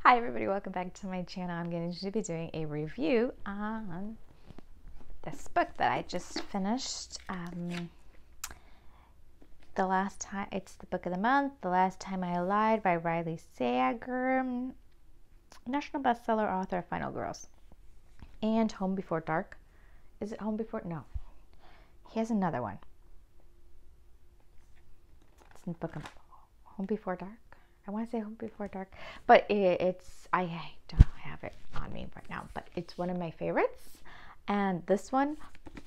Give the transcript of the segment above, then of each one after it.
Hi everybody, welcome back to my channel. I'm going to be doing a review on this book that I just finished. It's the book of the month, The Last Time I Lied by Riley Sager, national bestseller author of Final Girls, and Home Before Dark. Is it Home Before? No. He has another one. It's in the book of Home Before Dark. I want to say Home Before Dark, but I don't have it on me right now, but it's one of my favorites. And this one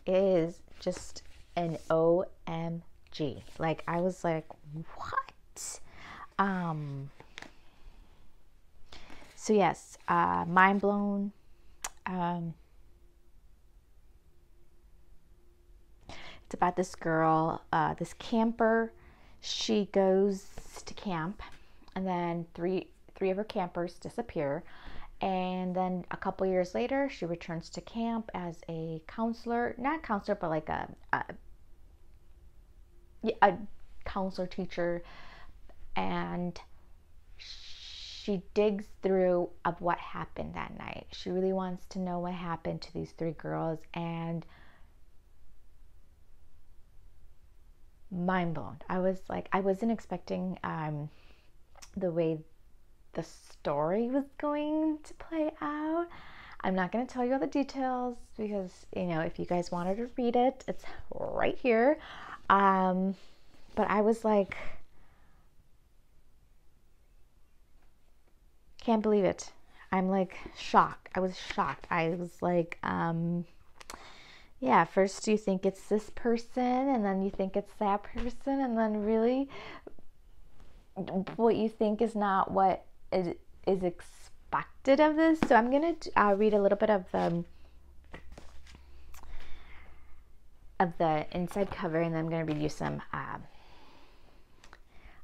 is just an OMG. Like, I was like, what? So yes, mind blown. It's about this girl, this camper. She goes to camp, and then three of her campers disappear, and then a couple years later she returns to camp as a counselor, not counselor, but like a counselor teacher, and she digs through of what happened that night. She really wants to know what happened to these three girls, and mind blown. I was like, I wasn't expecting the way the story was going to play out. I'm not going to tell you all the details because, you know, if you guys wanted to read it, it's right here. But I was like, can't believe it. I'm like shocked. I was shocked. I was like, yeah, first you think it's this person, and then you think it's that person, and then really what you think is not what is expected of this. So I'm going to read a little bit of the inside cover, and then I'm going to read you some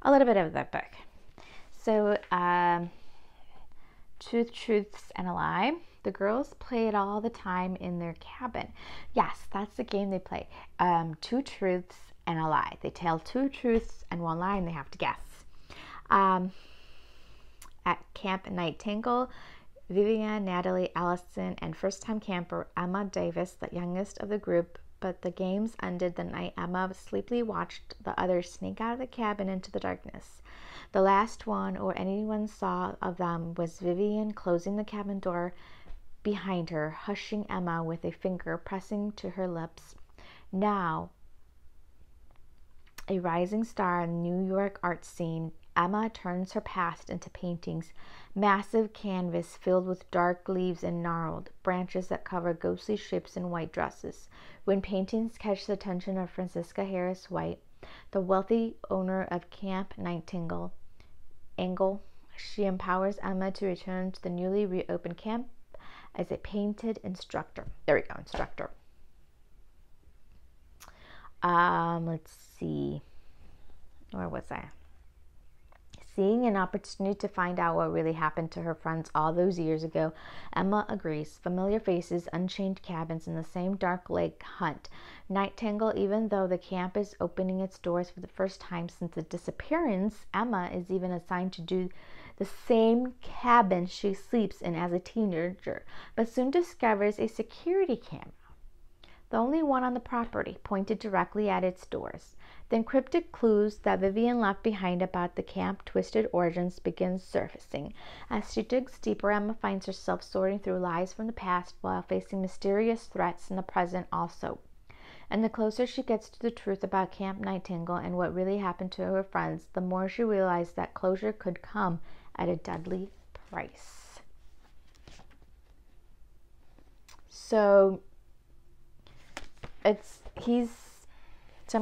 a little bit of the book. So Truth, Truths, and a Lie. The girls play it all the time in their cabin. Yes, that's the game they play. Two truths and a lie. They tell two truths and one lie, and they have to guess. At Camp Nightingale, Vivian, Natalie, Allison, and first-time camper Emma Davis, the youngest of the group, but the games ended the night Emma sleepily watched the others sneak out of the cabin into the darkness. The last one or anyone saw of them was Vivian closing the cabin door behind her, hushing Emma with a finger pressing to her lips. Now, a rising star in the New York art scene, Emma turns her past into paintings, massive canvas filled with dark leaves and gnarled branches that cover ghostly shapes in white dresses. When paintings catch the attention of Francisca Harris White, the wealthy owner of Camp Nightingale, she empowers Emma to return to the newly reopened camp as a painted instructor. There we go, instructor. Let's see. Where was I? Seeing an opportunity to find out what really happened to her friends all those years ago, Emma agrees. Familiar faces, unchained cabins, and the same dark lake hunt Nightingale. Even though the camp is opening its doors for the first time since the disappearance, Emma is even assigned to do the same cabin she sleeps in as a teenager, but soon discovers a security camera, the only one on the property, pointed directly at its doors. Then cryptic clues that Vivian left behind about the camp twisted origins begin surfacing. As she digs deeper, Emma finds herself sorting through lies from the past while facing mysterious threats in the present also. And the closer she gets to the truth about Camp Nightingale and what really happened to her friends, the more she realizes that closure could come at a deadly price. So I'm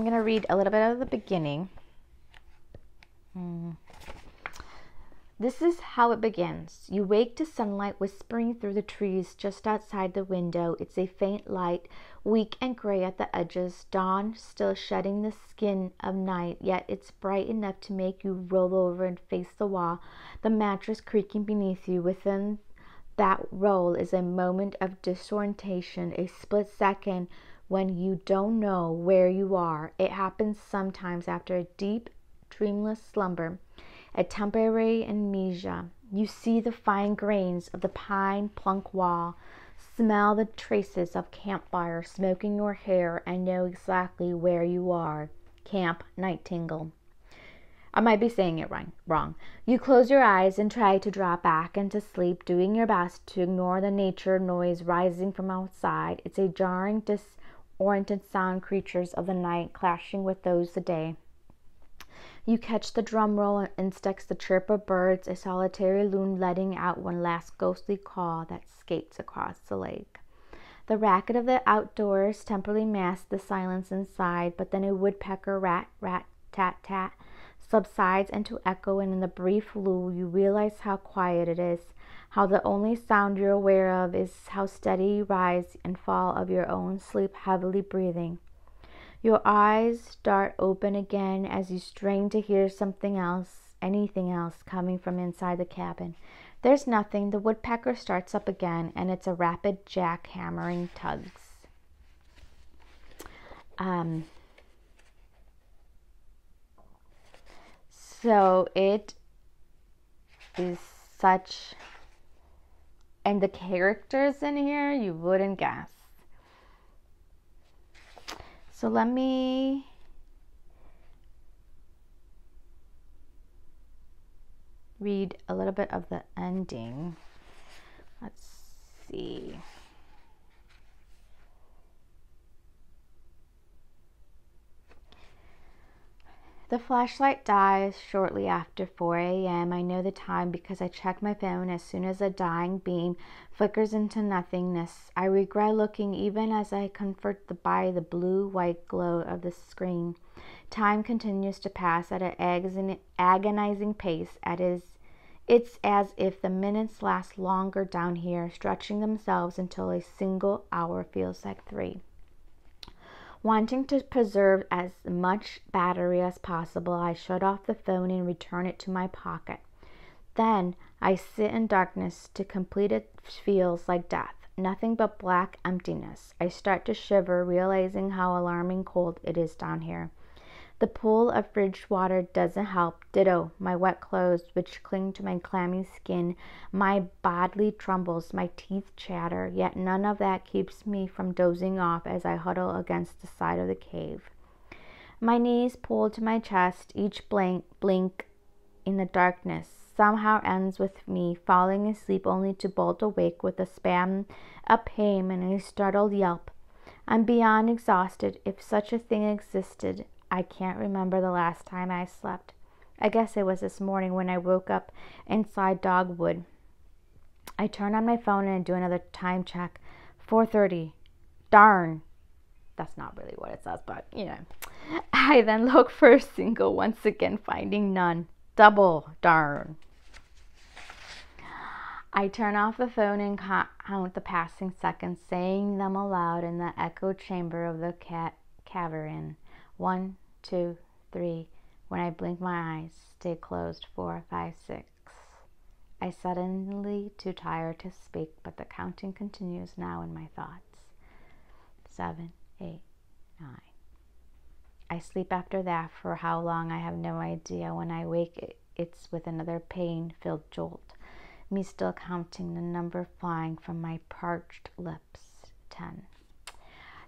going to read a little bit of the beginning. This is how it begins. You wake to sunlight whispering through the trees just outside the window. It's a faint light, weak and gray at the edges, dawn still shedding the skin of night, yet it's bright enough to make you roll over and face the wall, the mattress creaking beneath you. Within that roll is a moment of disorientation, a split second when you don't know where you are. It happens sometimes after a deep, dreamless slumber, a temporary amnesia, You see the fine grains of the pine plunk wall, smell the traces of campfire smoke in your hair, and know exactly where you are. Camp Nightingale. I might be saying it wrong. You close your eyes and try to drop back into sleep, doing your best to ignore the nature noise rising from outside. It's a jarring, disoriented sound, creatures of the night clashing with those of the day. You catch the drum roll of insects, the chirp of birds, a solitary loon letting out one last ghostly call that skates across the lake. The racket of the outdoors temporarily masks the silence inside, but then a woodpecker rat, rat, tat, tat subsides into echo, and in the brief lull you realize how quiet it is, how the only sound you're aware of is how steady rise and fall of your own sleep, heavily breathing. Your eyes dart open again as you strain to hear something else, anything else, coming from inside the cabin. There's nothing. The woodpecker starts up again, and it's a rapid jackhammering tugs. So it is such, and the characters in here, you wouldn't guess. So let me read a little bit of the ending. Let's see. The flashlight dies shortly after 4 a.m. I know the time because I check my phone as soon as a dying beam flickers into nothingness. I regret looking even as I comfort by the blue-white glow of the screen. Time continues to pass at an agonizing pace. It's as if the minutes last longer down here, stretching themselves until a single hour feels like 3. Wanting to preserve as much battery as possible, I shut off the phone and return it to my pocket. Then I sit in darkness. To complete it feels like death. Nothing but black emptiness. I start to shiver, realizing how alarming cold it is down here. The pool of fridge water doesn't help. Ditto my wet clothes, which cling to my clammy skin. My body trembles, my teeth chatter, yet none of that keeps me from dozing off as I huddle against the side of the cave. My knees pull to my chest. Each blink in the darkness somehow ends with me falling asleep, only to bolt awake with a spasm of pain and a startled yelp. I'm beyond exhausted, if such a thing existed. I can't remember the last time I slept. I guess it was this morning when I woke up inside Dogwood. I turn on my phone and do another time check. 4:30. Darn. That's not really what it says, but you know. I then look for a single, once again finding none. Double darn. I turn off the phone and count the passing seconds, saying them aloud in the echo chamber of the cavern. 1, 2, 3. When I blink my eyes, stay closed. 4, 5, 6. I suddenly too tired to speak, but the counting continues now in my thoughts. 7, 8, 9. I sleep after that for how long I have no idea. When I wake, it's with another pain-filled jolt. Me still counting the number flying from my parched lips. 10.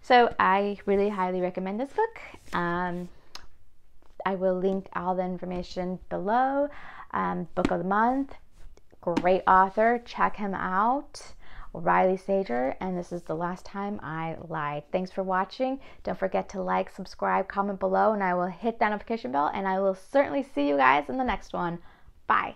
So I really highly recommend this book. I will link all the information below. Book of the month. Great author. Check him out. Riley Sager. And this is the last time I lied. Thanks for watching. Don't forget to like, subscribe, comment below, and I will hit that notification bell. And I will certainly see you guys in the next one. Bye.